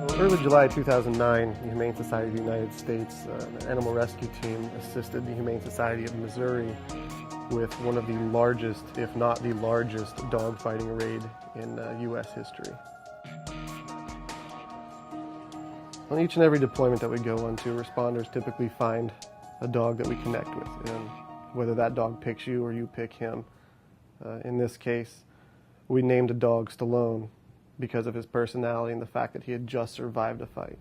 Early July 2009, the Humane Society of the United States, an animal rescue team, assisted the Humane Society of Missouri with one of the largest, if not the largest, dogfighting raid in U.S. history. On each and every deployment that we go on to, responders typically find a dog that we connect with, and whether that dog picks you or you pick him. In this case, we named a dog Stallone because of his personality and the fact that he had just survived a fight.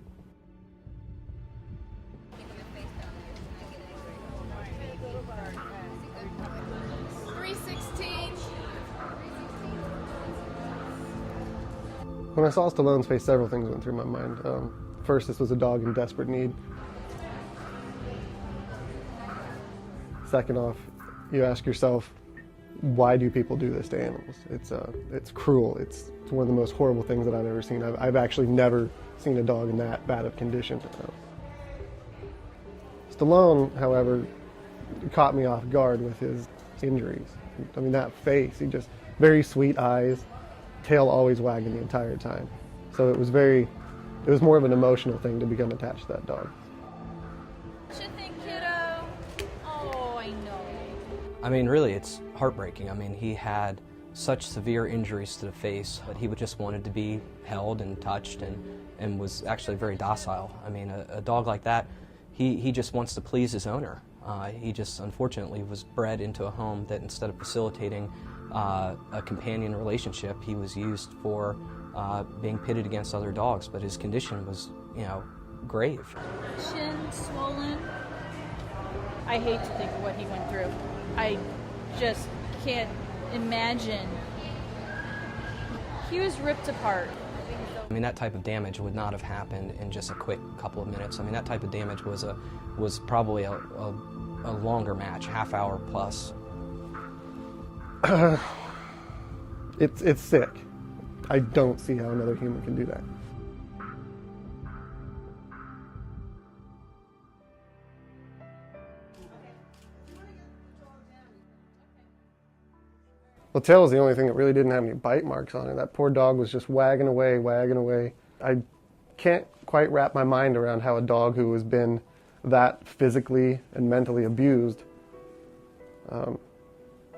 When I saw Stallone's face, several things went through my mind. First, this was a dog in desperate need. Second off, you ask yourself, why do people do this to animals? It's cruel. It's one of the most horrible things that I've ever seen. I've actually never seen a dog in that bad of condition. Stallone, however, caught me off guard with his injuries. I mean, that face, he just, very sweet eyes, tail always wagging the entire time. So it was more of an emotional thing to become attached to that dog. What you think, kiddo? Oh, I know. I mean, really, it's heartbreaking. I mean, he had such severe injuries to the face that he just wanted to be held and touched and was actually very docile. I mean, a dog like that, he just wants to please his owner. He just, unfortunately, was bred into a home that instead of facilitating a companion relationship, he was used for being pitted against other dogs, but his condition was, grave. Chin swollen. I hate to think of what he went through. I just can't imagine. He was ripped apart. I mean, that type of damage would not have happened in just a quick couple of minutes. I mean, that type of damage was probably a longer match, half hour plus. It's sick. I don't see how another human can do that. Well, tail was the only thing that really didn't have any bite marks on it. That poor dog was just wagging away, wagging away. I can't quite wrap my mind around how a dog who has been that physically and mentally abused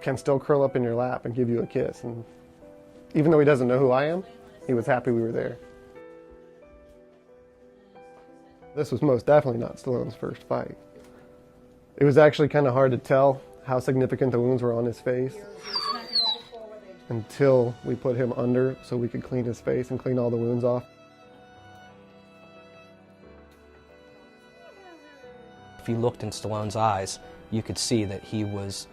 can still curl up in your lap and give you a kiss. And even though he doesn't know who I am, he was happy we were there. This was most definitely not Stallone's first fight. It was actually kind of hard to tell how significant the wounds were on his face until we put him under so we could clean his face and clean all the wounds off. If you looked in Stallone's eyes, you could see that he was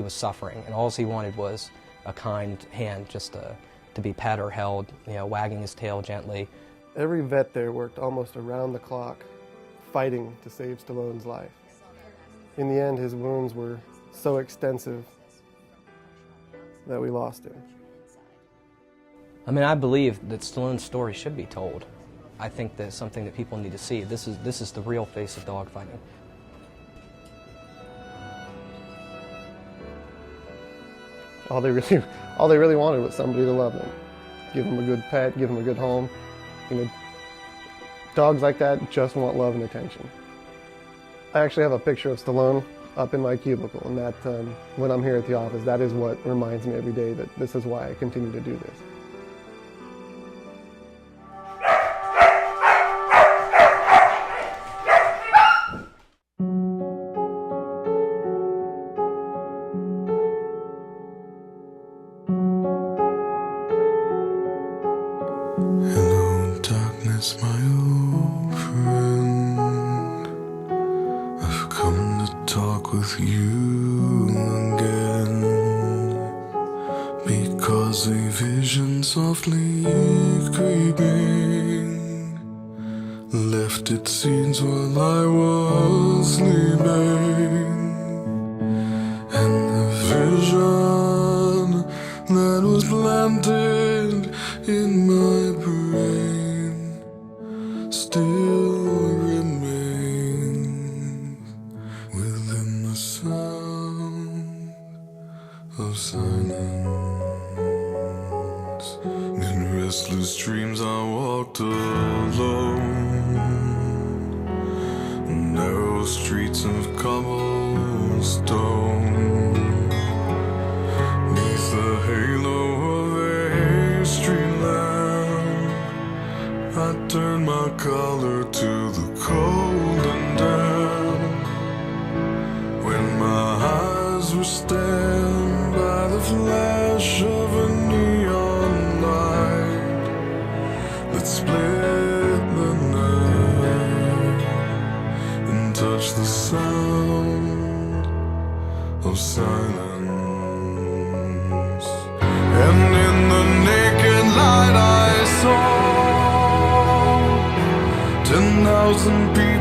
suffering, and all he wanted was a kind hand just to be pet or held, wagging his tail gently. Every vet there worked almost around the clock, fighting to save Stallone's life. In the end, his wounds were so extensive that we lost him. I mean, I believe that Stallone's story should be told. I think that's something that people need to see. This is the real face of dogfighting. All they really wanted was somebody to love them. Give them a good pet, give them a good home. Dogs like that just want love and attention. I actually have a picture of Stallone up in my cubicle, and that when I'm here at the office, that is what reminds me every day that this is why I continue to do this. Hello, darkness, my old friend. I've come to talk with you again, because a vision softly creeping left its seeds while I was sleeping, and the vision that was planted in my brain still remains within the sound of silence. In restless dreams I walked alone, alone. Narrow streets of cobblestone, neath the halo of a street lamp, I turn my collar to the cold and damp. When my eyes were stabbed by the flash of a neon light that split the night and touched the sound of silence. And in the naked light I saw 10,000 people